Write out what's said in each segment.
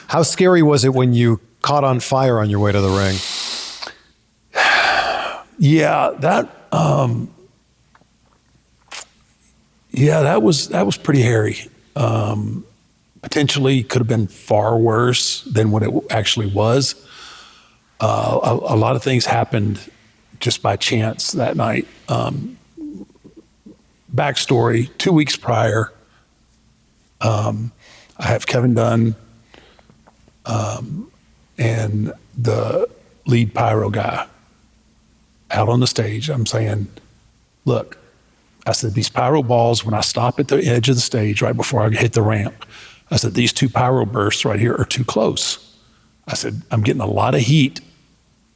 How scary was it when you caught on fire on your way to the ring? Yeah, that was pretty hairy. Potentially could have been far worse than what it actually was. A lot of things happened just by chance that night. Backstory: 2 weeks prior, I have Kevin Dunn and the lead pyro guy out on the stage. I'm saying, look, I said, these pyro balls, when I stop at the edge of the stage right before I hit the ramp, I said, these 2 pyro bursts right here are too close. I said, I'm getting a lot of heat.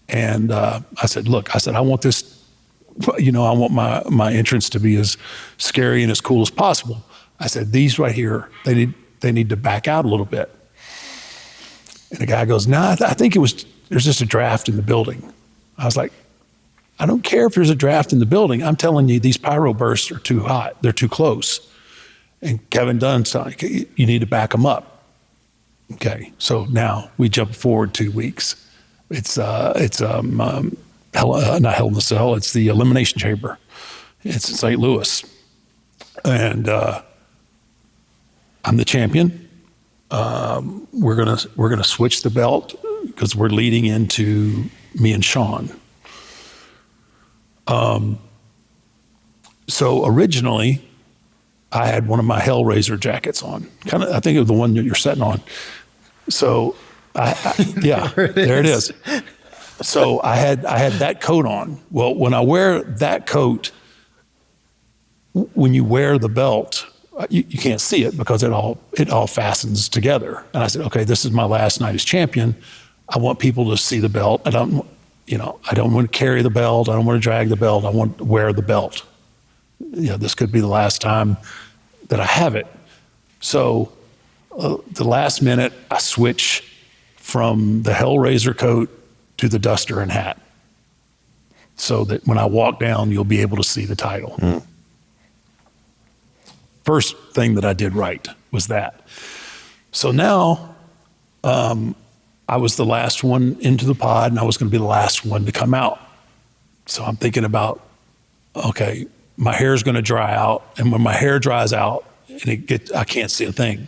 And I said, look, I said, I want this, I want my entrance to be as scary and as cool as possible. I said, these right here, they need to back out a little bit. And the guy goes, nah, I think there's just a draft in the building. I was like, I don't care if there's a draft in the building. I'm telling you, these pyro bursts are too hot. They're too close. And Kevin Dunn's like, you need to back them up. Okay, so now we jump forward 2 weeks. It's not Hell in a Cell. It's the Elimination Chamber. It's in St. Louis, and I'm the champion. We're gonna switch the belt because we're leading into me and Sean. So originally, I had one of my Hellraiser jackets on. Kind of, I think it was the one that you're sitting on. So, yeah, there it is. So I had that coat on. Well, when I wear that coat, when you wear the belt, you can't see it because it all fastens together. And I said, okay, this is my last night as champion. I want people to see the belt. I don't want to carry the belt. I don't want to drag the belt. I want to wear the belt. This could be the last time that I have it. So the last minute, I switch from the Hellraiser coat to the duster and hat, so that when I walk down, you'll be able to see the title. Mm. First thing that I did right was that. So now I was the last one into the pod, and I was going to be the last one to come out. So I'm thinking about, okay, my hair's going to dry out, and when my hair dries out, and I can't see a thing.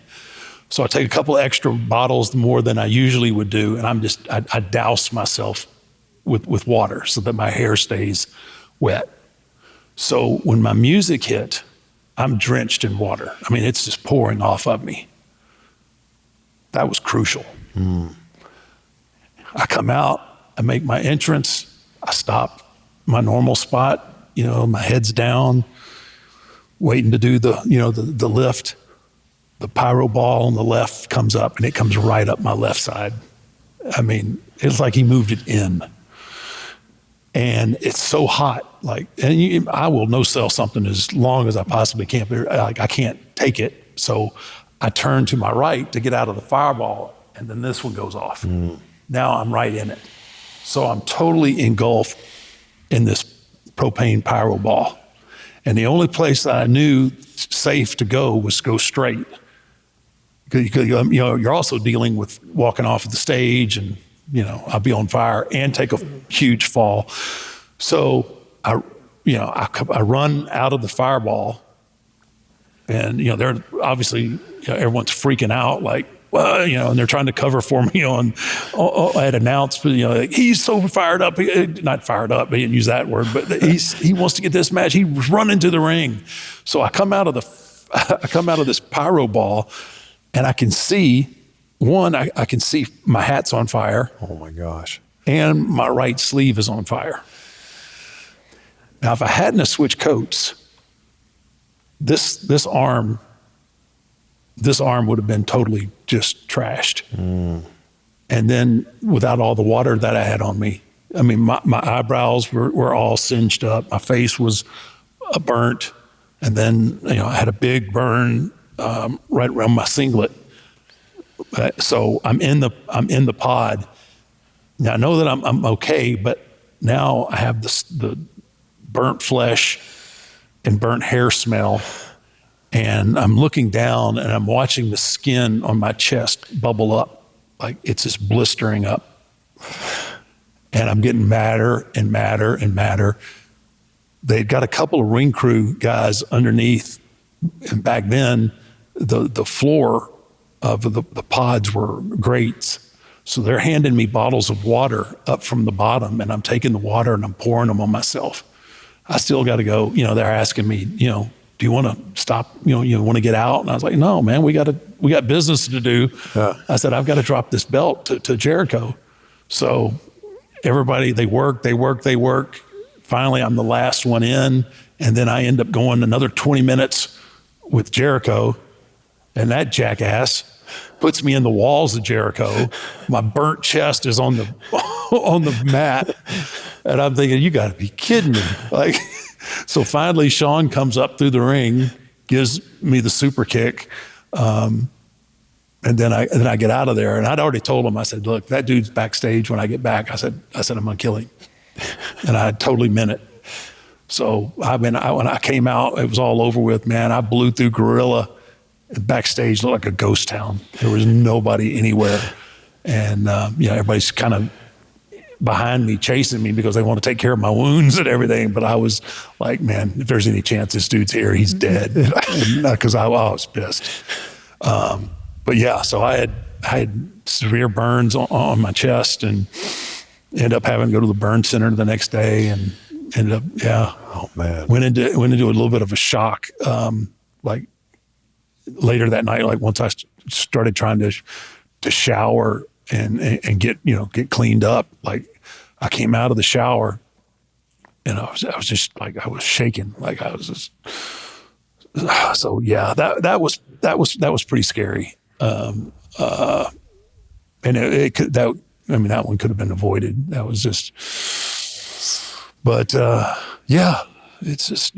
So I take a couple of extra bottles more than I usually would do, and I douse myself with water so that my hair stays wet. So when my music hit, I'm drenched in water. I mean, it's just pouring off of me. That was crucial. Mm. I come out, I make my entrance, I stop my normal spot, my head's down, waiting to do the lift. The pyro ball on the left comes up, and it comes right up my left side. I mean, it's like he moved it in. And it's so hot, I will no-sell something as long as I possibly can, but I can't take it. So I turn to my right to get out of the fireball, and then this one goes off. Mm. Now I'm right in it. So I'm totally engulfed in this propane pyro ball. And the only place that I knew safe to go was go straight. Because you're also dealing with walking off of the stage, and I'll be on fire and take a huge fall. So I run out of the fireball, and they're obviously everyone's freaking out, and they're trying to cover for me at announcement. He's so fired up, not fired up, he didn't use that word, but he wants to get this match. He was running to the ring. So I come out of this pyro ball. And I can see, I can see my hat's on fire. Oh my gosh. And my right sleeve is on fire. Now, if I hadn't have switched coats, this arm would have been totally just trashed. Mm. And then without all the water that I had on me, I mean, my eyebrows were all singed up. My face was burnt. And then, I had a big burn right around my singlet. So I'm in the pod. Now I know that I'm okay, but now I have the burnt flesh and burnt hair smell, and I'm looking down and I'm watching the skin on my chest bubble up like it's just blistering up. And I'm getting madder and madder and madder. They'd got a couple of ring crew guys underneath. And back then, the floor of the pods were grates. So they're handing me bottles of water up from the bottom, and I'm taking the water and I'm pouring them on myself. I still got to go. They're asking me, do you want to stop? You want to get out? And I was like, no, man, we got business to do. Yeah. I said, I've got to drop this belt to Jericho. So everybody, they work. Finally, I'm the last one in, and then I end up going another 20 minutes with Jericho, and that jackass puts me in the walls of Jericho. My burnt chest is on the mat, and I'm thinking, you got to be kidding me! Like, so finally, Sean comes up through the ring, gives me the super kick, and then I get out of there. And I'd already told him, I said, look, that dude's backstage when I get back. I said I'm gonna kill him, and I totally meant it. So when I came out, it was all over with, man. I blew through Gorilla. Backstage looked like a ghost town. There was nobody anywhere. And, everybody's kind of behind me, chasing me because they want to take care of my wounds and everything. But I was like, man, if there's any chance this dude's here, he's dead. Because I was pissed. But yeah, so I had severe burns on my chest and ended up having to go to the burn center the next day and ended up, Oh man. went into a little bit of a shock. Like later that night, like once I started trying to shower and get cleaned up, like I came out of the shower and I was just like, I was shaking. Like I was just, so yeah, that was pretty scary. And that one could have been avoided. That was just, but yeah, it's just,